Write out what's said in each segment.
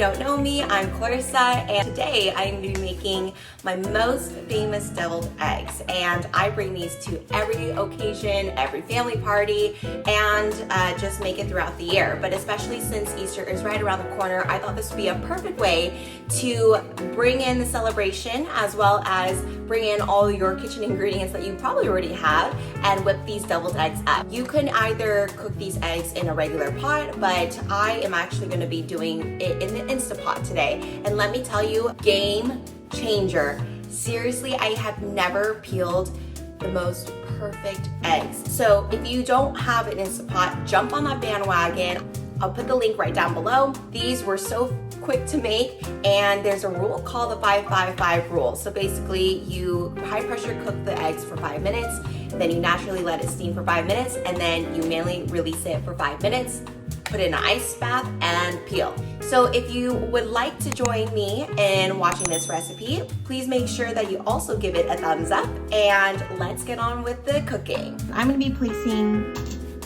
don't know me, I'm Clarissa, and today I'm going to be making my most famous deviled eggs. And I bring these to every occasion, every family party, and just make it throughout the year. But especially since Easter is right around the corner, I thought this would be a perfect way to bring in the celebration as well as bring in all your kitchen ingredients that you probably already have and whip these deviled eggs up. You can either cook these eggs in a regular pot, but I am actually going to be doing it in the Instapot today. And let me tell you, game changer. Seriously, I have never peeled the most perfect eggs. So if you don't have an Instapot, jump on that bandwagon. I'll put the link right down below. These were so quick to make, and there's a rule called the 5-5-5 rule. So basically you high pressure cook the eggs for 5 minutes, then you naturally let it steam for 5 minutes, and then you manually release it for 5 minutes, put it in an ice bath, and peel. So if you would like to join me in watching this recipe, please make sure that you also give it a thumbs up, and let's get on with the cooking. I'm gonna be placing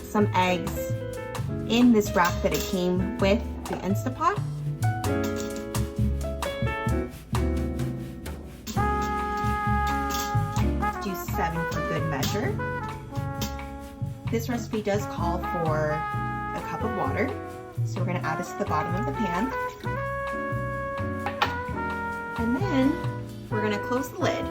some eggs in this wrap that it came with the Instapot. Do 7 for good measure. This recipe does call for a cup of water, so we're going to add this to the bottom of the pan. And then we're going to close the lid.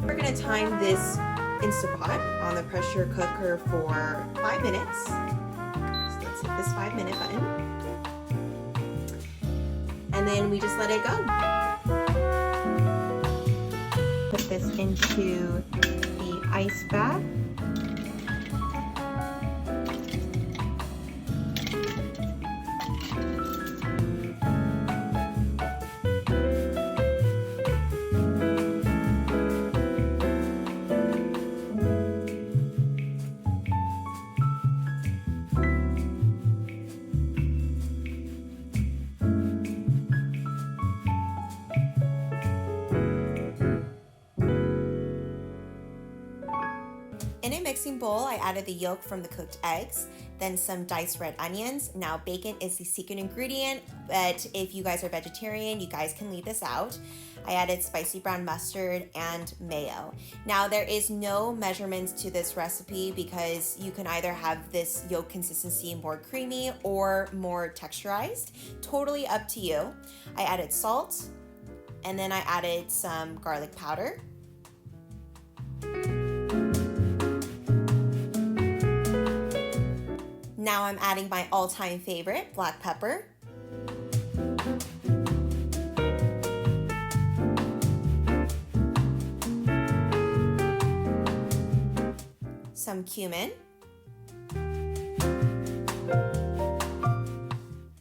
We're going to time this Instapot on the pressure cooker for 5 minutes. So let's hit this 5-minute button. And then we just let it go. Put this into the ice bath. In a mixing bowl, I added the yolk from the cooked eggs, then some diced red onions. Now, bacon is the secret ingredient, but if you guys are vegetarian, you guys can leave this out. I added spicy brown mustard and mayo. Now, there is no measurements to this recipe because you can either have this yolk consistency more creamy or more texturized. Totally up to you. I added salt, and then I added some garlic powder. Now I'm adding my all-time favorite, black pepper. Some cumin.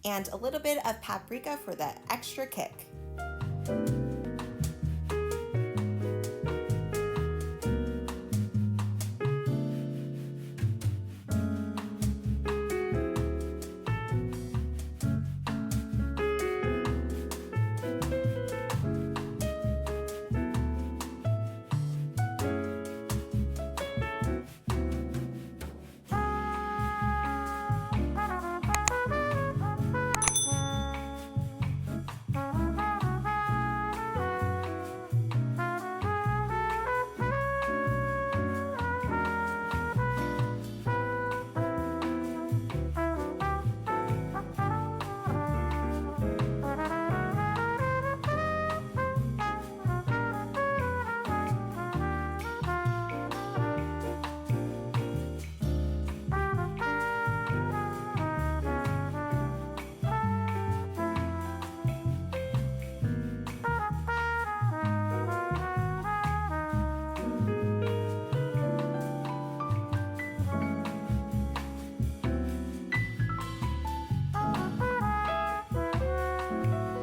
And a little bit of paprika for the extra kick.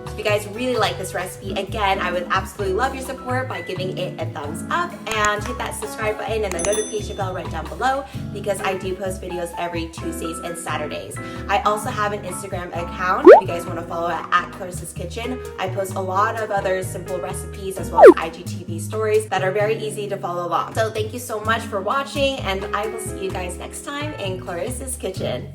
If you guys really like this recipe, again, I would absolutely love your support by giving it a thumbs up and hit that subscribe button and the notification bell right down below because I do post videos every Tuesdays and Saturdays. I also have an Instagram account if you guys want to follow it at Clarissa's Kitchen. I post a lot of other simple recipes as well as IGTV stories that are very easy to follow along. So thank you so much for watching, and I will see you guys next time in Clarissa's Kitchen.